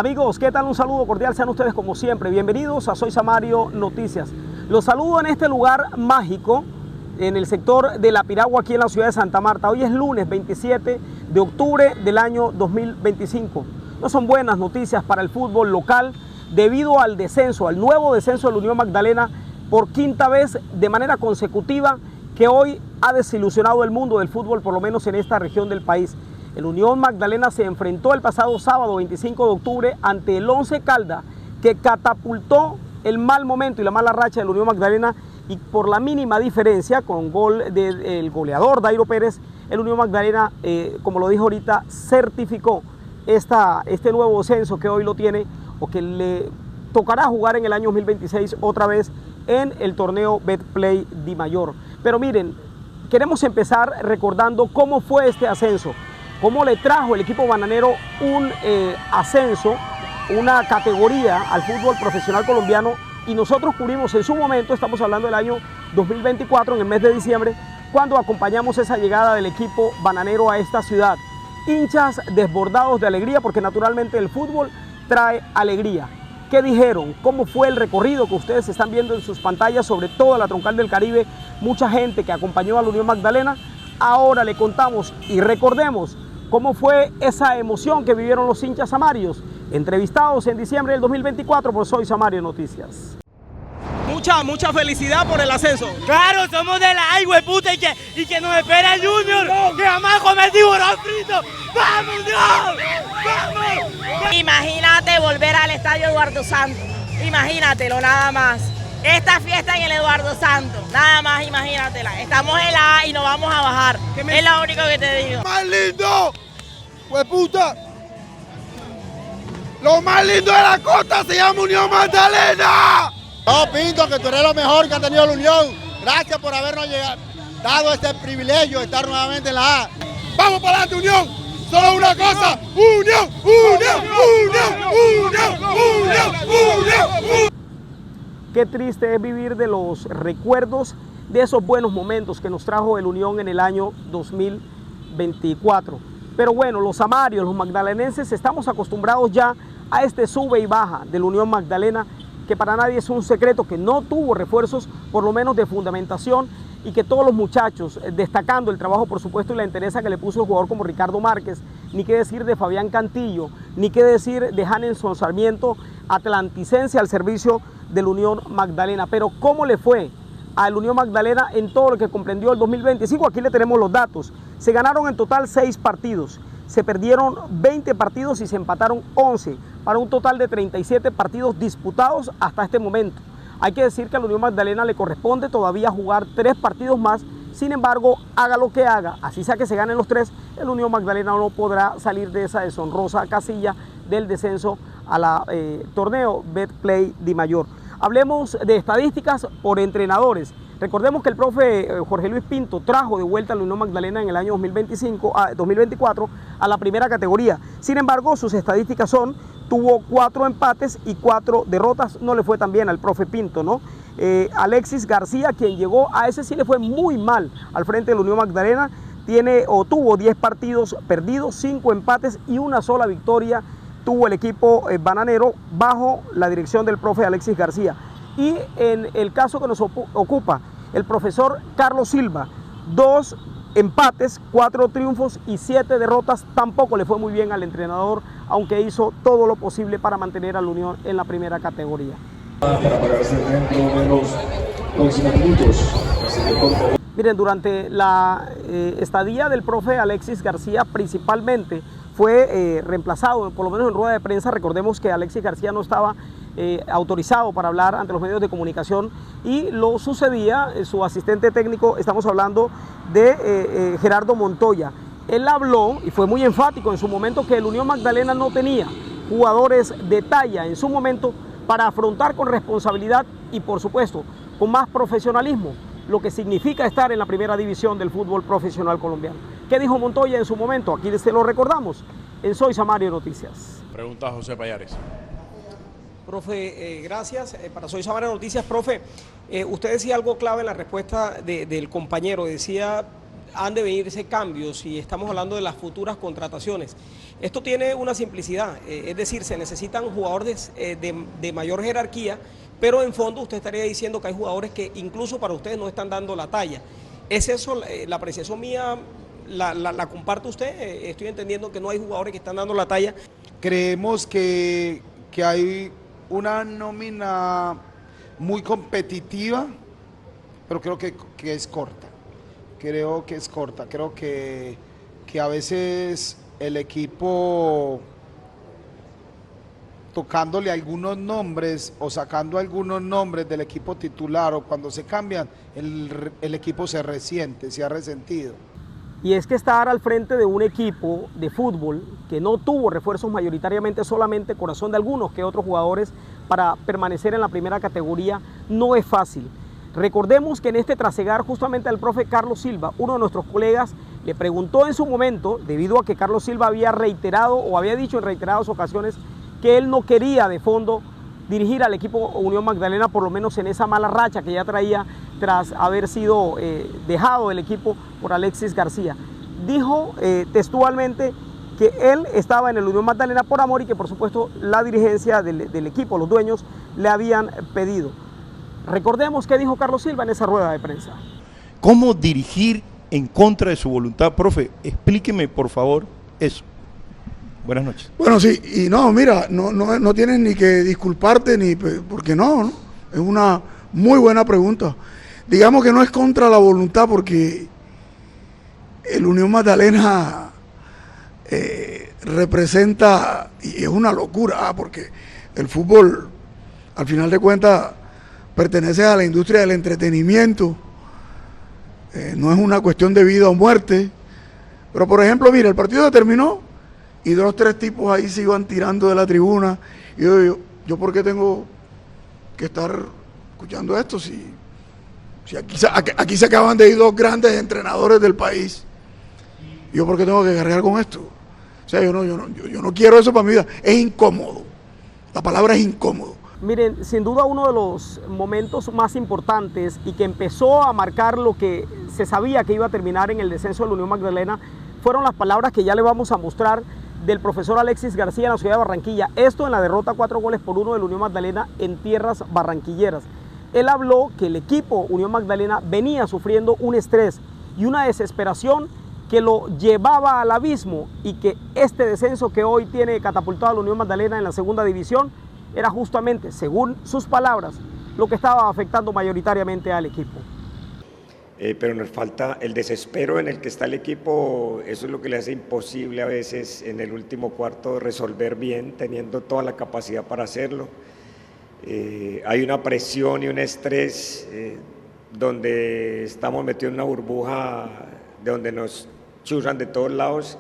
Amigos, ¿qué tal? Un saludo cordial, sean ustedes como siempre bienvenidos a Soy Samario Noticias. Los saludo en este lugar mágico, en el sector de La Piragua, aquí en la ciudad de Santa Marta. Hoy es lunes 27 de octubre del año 2025. No son buenas noticias para el fútbol local debido al descenso, al nuevo descenso de la Unión Magdalena por quinta vez de manera consecutiva, que hoy ha desilusionado el mundo del fútbol, por lo menos en esta región del país. El Unión Magdalena se enfrentó el pasado sábado 25 de octubre ante el Once Caldas, que catapultó el mal momento y la mala racha de la Unión Magdalena, y por la mínima diferencia, con gol del goleador Dairo Pérez, el Unión Magdalena, como lo dijo ahorita, certificó este nuevo descenso que hoy lo tiene, o que le tocará jugar en el año 2026 otra vez en el torneo Betplay Di Mayor. Pero miren, queremos empezar recordando cómo fue este ascenso, cómo le trajo el equipo bananero un ascenso, una categoría al fútbol profesional colombiano, y nosotros cubrimos en su momento, estamos hablando del año 2024, en el mes de diciembre, cuando acompañamos esa llegada del equipo bananero a esta ciudad. Hinchas desbordados de alegría, porque naturalmente el fútbol trae alegría. ¿Qué dijeron? ¿Cómo fue el recorrido que ustedes están viendo en sus pantallas sobre toda la troncal del Caribe? Mucha gente que acompañó a la Unión Magdalena. Ahora le contamos y recordemos cómo fue esa emoción que vivieron los hinchas samarios, entrevistados en diciembre del 2024 por Soy Samario Noticias. Mucha felicidad por el ascenso. Claro, somos de la ay, hueputa, y que nos espera el Junior, que vamos a comer tiburón frito. ¡Vamos, Dios! ¡Vamos! Imagínate volver al estadio Eduardo Santos, imagínatelo nada más. Esta fiesta en el Eduardo Santos, nada más imagínatela. Estamos en la A y nos vamos a bajar, es lo único que te digo. ¡Más lindo! ¡Hueputa! Lo más lindo de la costa se llama Unión Magdalena. No, Pinto, que tú eres lo mejor que ha tenido la Unión. Gracias por habernos dado este privilegio de estar nuevamente en la A. ¡Vamos para adelante, Unión! ¡Solo una cosa! ¡Unión! Qué triste es vivir de los recuerdos de esos buenos momentos que nos trajo el Unión en el año 2024. Pero bueno, los samarios, los magdalenenses, estamos acostumbrados ya a este sube y baja de la Unión Magdalena, que para nadie es un secreto que no tuvo refuerzos, por lo menos de fundamentación, y que todos los muchachos, destacando el trabajo por supuesto y la entereza que le puso el jugador como Ricardo Márquez, ni qué decir de Fabián Cantillo, ni qué decir de Hanelson Sarmiento, atlanticense al servicio de la Unión Magdalena. Pero ¿cómo le fue a la Unión Magdalena en todo lo que comprendió el 2025? Aquí le tenemos los datos. Se ganaron en total 6 partidos, se perdieron 20 partidos y se empataron 11, para un total de 37 partidos disputados hasta este momento. Hay que decir que a la Unión Magdalena le corresponde todavía jugar 3 partidos más. Sin embargo, haga lo que haga, así sea que se ganen los 3, el Unión Magdalena no podrá salir de esa deshonrosa casilla del descenso a la torneo Betplay Di Mayor. Hablemos de estadísticas por entrenadores. Recordemos que el profe Jorge Luis Pinto trajo de vuelta a la Unión Magdalena en el año 2024 a la primera categoría. Sin embargo, sus estadísticas tuvo 4 empates y 4 derrotas. No le fue tan bien al profe Pinto, ¿no? Alexis García, quien llegó, a ese sí le fue muy mal al frente de la Unión Magdalena, tuvo 10 partidos perdidos, 5 empates y una sola victoria tuvo el equipo bananero bajo la dirección del profe Alexis García. Y en el caso que nos ocupa, el profesor Carlos Silva, 2 empates, 4 triunfos y 7 derrotas. Tampoco le fue muy bien al entrenador, aunque hizo todo lo posible para mantener a la Unión en la primera categoría. Miren, durante la estadía del profe Alexis García principalmente fue reemplazado, por lo menos en rueda de prensa. Recordemos que Alexis García no estaba autorizado para hablar ante los medios de comunicación, y lo sucedía su asistente técnico. Estamos hablando de Gerardo Montoya. Él habló y fue muy enfático en su momento que el Unión Magdalena no tenía jugadores de talla en su momento para afrontar con responsabilidad y por supuesto con más profesionalismo lo que significa estar en la primera división del fútbol profesional colombiano. ¿Qué dijo Montoya en su momento? Aquí se lo recordamos en Soy Samario Noticias. Pregunta a José Payares. Profe, gracias. Para Soy Samario Noticias, profe, usted decía algo clave en la respuesta del compañero. Decía, han de venirse cambios y estamos hablando de las futuras contrataciones. Esto tiene una simplicidad, es decir, se necesitan jugadores de mayor jerarquía, pero en fondo usted estaría diciendo que hay jugadores que incluso para ustedes no están dando la talla. ¿Es eso la apreciación mía? ¿La comparte usted? Estoy entendiendo que no hay jugadores que están dando la talla. Creemos que hay una nómina muy competitiva, pero creo que es corta. Creo que es corta. Creo que a veces el equipo, tocándole algunos nombres o sacando algunos nombres del equipo titular, o cuando se cambian, el equipo se resiente, se ha resentido. Y es que estar al frente de un equipo de fútbol que no tuvo refuerzos mayoritariamente, solamente corazón de algunos que otros jugadores para permanecer en la primera categoría, no es fácil. Recordemos que en este trasegar justamente al profe Carlos Silva, uno de nuestros colegas, le preguntó en su momento, debido a que Carlos Silva había reiterado o había dicho en reiteradas ocasiones que él no quería de fondo dirigir al equipo Unión Magdalena, por lo menos en esa mala racha que ya traía tras haber sido dejado del equipo por Alexis García. Dijo textualmente que él estaba en el Unión Magdalena por amor y que por supuesto la dirigencia del equipo, los dueños, le habían pedido. Recordemos qué dijo Carlos Silva en esa rueda de prensa. ¿Cómo dirigir en contra de su voluntad? Profe, explíqueme por favor eso. Buenas noches. Bueno, sí, y no, mira, no tienes ni que disculparte, porque no, es una muy buena pregunta. Digamos que no es contra la voluntad, porque el Unión Magdalena representa, y es una locura, porque el fútbol, al final de cuentas, pertenece a la industria del entretenimiento, no es una cuestión de vida o muerte, pero por ejemplo, mira, el partido se terminó, y 2 o 3 tipos ahí se iban tirando de la tribuna. Y yo ¿por qué tengo que estar escuchando esto? Si aquí se acaban de ir 2 grandes entrenadores del país. ¿Yo por qué tengo que cargar con esto? O sea, yo no quiero eso para mi vida. Es incómodo. La palabra es incómodo. Miren, sin duda uno de los momentos más importantes y que empezó a marcar lo que se sabía que iba a terminar en el descenso de la Unión Magdalena fueron las palabras que ya le vamos a mostrar del profesor Alexis García en la ciudad de Barranquilla. Esto en la derrota 4-1 de la Unión Magdalena en tierras barranquilleras. Él habló que el equipo Unión Magdalena venía sufriendo un estrés y una desesperación que lo llevaba al abismo y que este descenso que hoy tiene catapultado a la Unión Magdalena en la segunda división era justamente, según sus palabras, lo que estaba afectando mayoritariamente al equipo. Pero nos falta el desespero en el que está el equipo, eso es lo que le hace imposible a veces en el último cuarto resolver bien, teniendo toda la capacidad para hacerlo. Hay una presión y un estrés donde estamos metidos en una burbuja de donde nos chuzan de todos lados,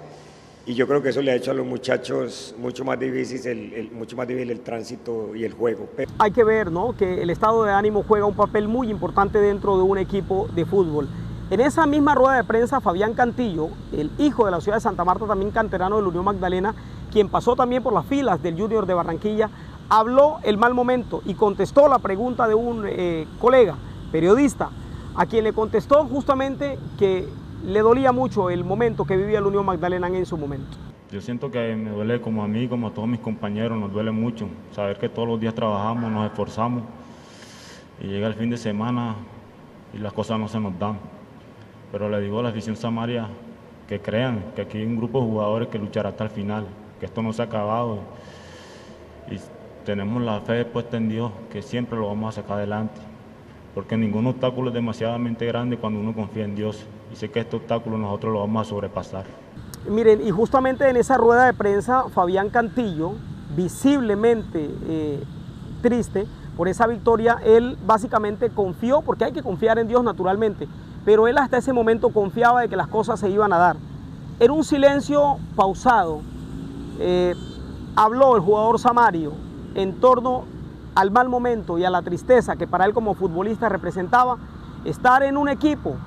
y yo creo que eso le ha hecho a los muchachos mucho más difícil el tránsito y el juego. Hay que ver, ¿no?, que el estado de ánimo juega un papel muy importante dentro de un equipo de fútbol. En esa misma rueda de prensa, Fabián Cantillo, el hijo de la ciudad de Santa Marta, también canterano de la Unión Magdalena, quien pasó también por las filas del Junior de Barranquilla, habló el mal momento y contestó la pregunta de un colega, periodista, a quien le contestó justamente que le dolía mucho el momento que vivía la Unión Magdalena en su momento. Yo siento que me duele como a mí, como a todos mis compañeros, nos duele mucho saber que todos los días trabajamos, nos esforzamos y llega el fin de semana y las cosas no se nos dan. Pero le digo a la afición samaria que crean que aquí hay un grupo de jugadores que luchará hasta el final, que esto no se ha acabado y tenemos la fe puesta en Dios, que siempre lo vamos a sacar adelante, porque ningún obstáculo es demasiadamente grande cuando uno confía en Dios. Y sé que este obstáculo nosotros lo vamos a sobrepasar. Miren, y justamente en esa rueda de prensa, Fabián Cantillo, visiblemente triste por esa victoria, él básicamente confió, porque hay que confiar en Dios naturalmente, pero él hasta ese momento confiaba de que las cosas se iban a dar. En un silencio pausado, habló el jugador samario en torno al mal momento y a la tristeza que para él como futbolista representaba estar en un equipo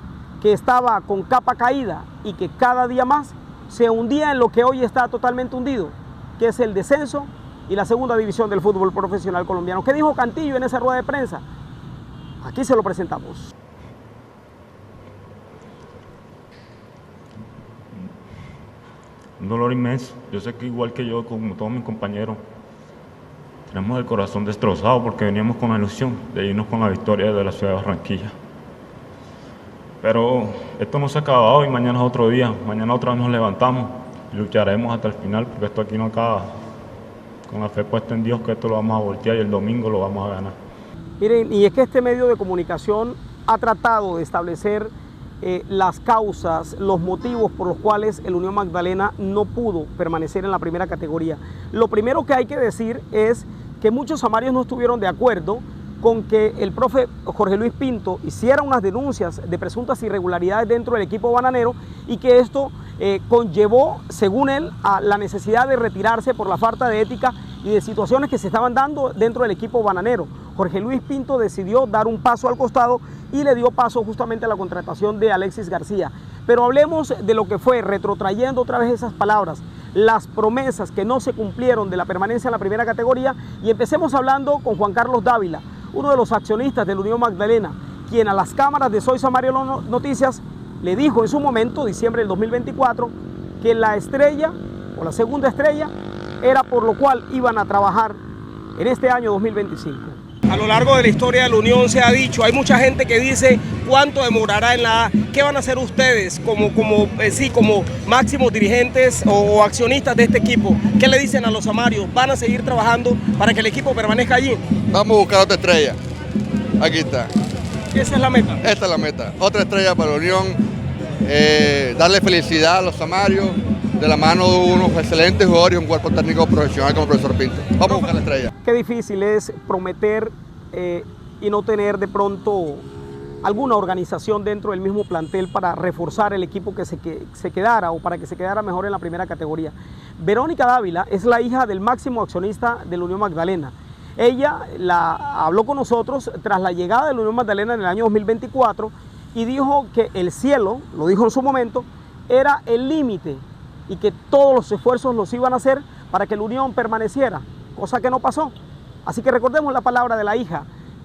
que estaba con capa caída y que cada día más se hundía en lo que hoy está totalmente hundido, que es el descenso y la segunda división del fútbol profesional colombiano. ¿Qué dijo Cantillo en esa rueda de prensa? Aquí se lo presentamos. un dolor inmenso. Yo sé que igual que yo, como todos mis compañeros, tenemos el corazón destrozado porque veníamos con la ilusión de irnos con la victoria de la ciudad de Barranquilla. Pero esto no se ha acabado y mañana es otro día. Mañana otra vez nos levantamos y lucharemos hasta el final porque esto aquí no acaba. Con la fe puesta en Dios que esto lo vamos a voltear y el domingo lo vamos a ganar. Miren, y es que este medio de comunicación ha tratado de establecer las causas, los motivos por los cuales el Unión Magdalena no pudo permanecer en la primera categoría. Lo primero que hay que decir es que muchos samarios no estuvieron de acuerdo con que el profe Jorge Luis Pinto hiciera unas denuncias de presuntas irregularidades dentro del equipo bananero y que esto conllevó, según él, a la necesidad de retirarse por la falta de ética y de situaciones que se estaban dando dentro del equipo bananero. Jorge Luis Pinto decidió dar un paso al costado y le dio paso justamente a la contratación de Alexis García. Pero hablemos de lo que fue, retrotrayendo otra vez esas palabras, las promesas que no se cumplieron de la permanencia en la primera categoría, y empecemos hablando con Juan Carlos Dávila, uno de los accionistas de la Unión Magdalena, quien a las cámaras de Soy Samario Noticias le dijo en su momento, diciembre del 2024, que la estrella o la segunda estrella era por lo cual iban a trabajar en este año 2025. A lo largo de la historia de la Unión se ha dicho, hay mucha gente que dice cuánto demorará en la A. ¿Qué van a hacer ustedes como máximos dirigentes o accionistas de este equipo? ¿Qué le dicen a los samarios? ¿Van a seguir trabajando para que el equipo permanezca allí? Vamos a buscar otra estrella. Aquí está. ¿Esa es la meta? Esta es la meta. Otra estrella para la Unión. Darle felicidad a los samarios de la mano de unos excelentes jugadores y un cuerpo técnico profesional como el profesor Pinto. Vamos a buscar la estrella. Qué difícil es prometer y no tener de pronto alguna organización dentro del mismo plantel para reforzar el equipo que se quedara o para que se quedara mejor en la primera categoría. Verónica Dávila es la hija del máximo accionista de la Unión Magdalena. Ella habló con nosotros tras la llegada de la Unión Magdalena en el año 2024 y dijo que el cielo, lo dijo en su momento, era el límite y que todos los esfuerzos los iban a hacer para que la Unión permaneciera, cosa que no pasó. Así que recordemos la palabra de la hija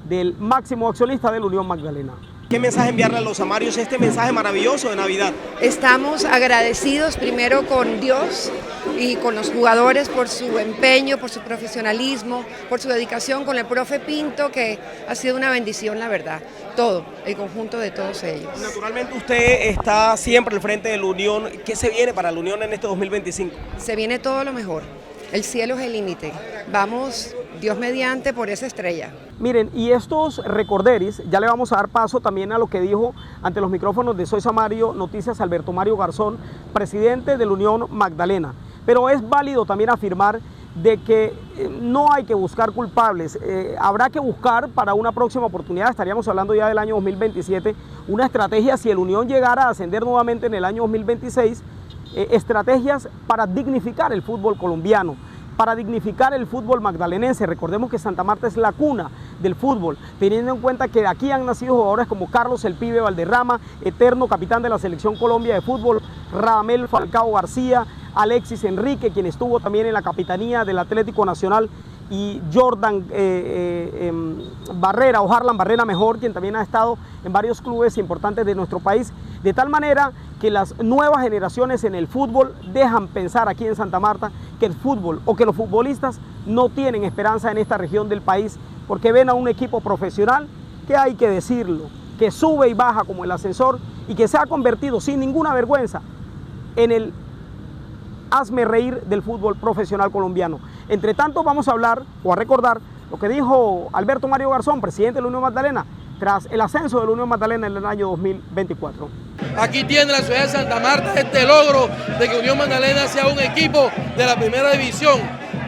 del máximo accionista de la Unión Magdalena. ¿Qué mensaje enviarle a los samarios este mensaje maravilloso de Navidad? Estamos agradecidos primero con Dios y con los jugadores por su empeño, por su profesionalismo, por su dedicación, con el profe Pinto, que ha sido una bendición, la verdad. Todo, el conjunto de todos ellos. Naturalmente usted está siempre al frente de la Unión. ¿Qué se viene para la Unión en este 2025? Se viene todo lo mejor. El cielo es el límite. Vamos, Dios mediante, por esa estrella. Miren, y estos recorderis, ya le vamos a dar paso también a lo que dijo ante los micrófonos de Soy Samario Noticias Alberto Mario Garzón, presidente de la Unión Magdalena. Pero es válido también afirmar de que no hay que buscar culpables, habrá que buscar para una próxima oportunidad, estaríamos hablando ya del año 2027, una estrategia si el Unión llegara a ascender nuevamente en el año 2026, estrategias para dignificar el fútbol colombiano, para dignificar el fútbol magdalenense. Recordemos que Santa Marta es la cuna del fútbol, teniendo en cuenta que de aquí han nacido jugadores como Carlos El Pibe Valderrama, eterno capitán de la Selección Colombia de fútbol, Radamel Falcao García, Alexis Enrique, quien estuvo también en la capitanía del Atlético Nacional, y Jordan Barrera, o Harlan Barrera mejor, quien también ha estado en varios clubes importantes de nuestro país, de tal manera que las nuevas generaciones en el fútbol dejan pensar aquí en Santa Marta que el fútbol o que los futbolistas no tienen esperanza en esta región del país, porque ven a un equipo profesional que hay que decirlo, que sube y baja como el ascensor y que se ha convertido sin ninguna vergüenza en el hazme reír del fútbol profesional colombiano. Entre tanto, vamos a hablar o a recordar lo que dijo Alberto Mario Garzón, presidente de la Unión Magdalena, tras el ascenso de la Unión Magdalena en el año 2024. Aquí tiene la ciudad de Santa Marta este logro de que Unión Magdalena sea un equipo de la primera división.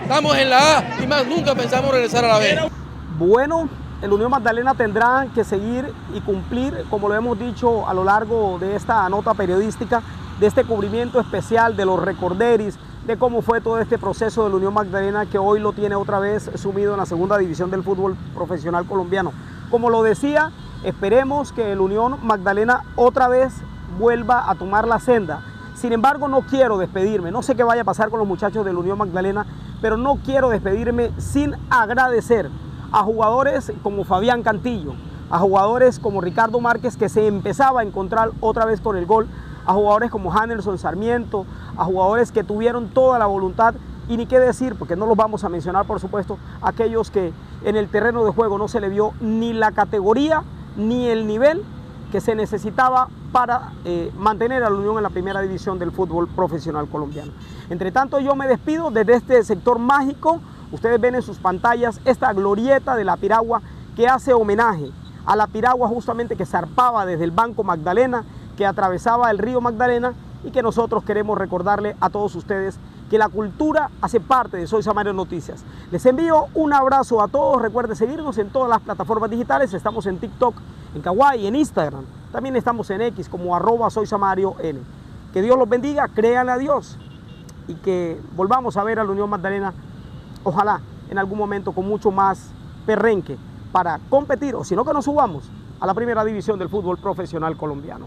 Estamos en la A y más nunca pensamos regresar a la B. Bueno, el Unión Magdalena tendrá que seguir y cumplir, como lo hemos dicho a lo largo de esta nota periodística, de este cubrimiento especial de los recorderis, de cómo fue todo este proceso de la Unión Magdalena, que hoy lo tiene otra vez sumido en la segunda división del fútbol profesional colombiano. Como lo decía, esperemos que el Unión Magdalena otra vez vuelva a tomar la senda. Sin embargo, no quiero despedirme, no sé qué vaya a pasar con los muchachos de la Unión Magdalena, pero no quiero despedirme sin agradecer a jugadores como Fabián Cantillo, a jugadores como Ricardo Márquez, que se empezaba a encontrar otra vez con el gol, a jugadores como Handerson Sarmiento, a jugadores que tuvieron toda la voluntad, y ni qué decir, porque no los vamos a mencionar, por supuesto, aquellos que en el terreno de juego no se le vio ni la categoría ni el nivel que se necesitaba para mantener a la Unión en la primera división del fútbol profesional colombiano. Entre tanto, yo me despido desde este sector mágico. Ustedes ven en sus pantallas esta glorieta de la piragua que hace homenaje a la piragua justamente que zarpaba desde el Banco Magdalena, que atravesaba el río Magdalena, y que nosotros queremos recordarle a todos ustedes que la cultura hace parte de Soy Samario Noticias. Les envío un abrazo a todos. Recuerden seguirnos en todas las plataformas digitales. Estamos en TikTok, en Kawaii, en Instagram. También estamos en X como @SoySamarioN. Que Dios los bendiga, créanle a Dios y que volvamos a ver a la Unión Magdalena, ojalá en algún momento con mucho más perrenque para competir, o si no, que nos subamos a la primera división del fútbol profesional colombiano.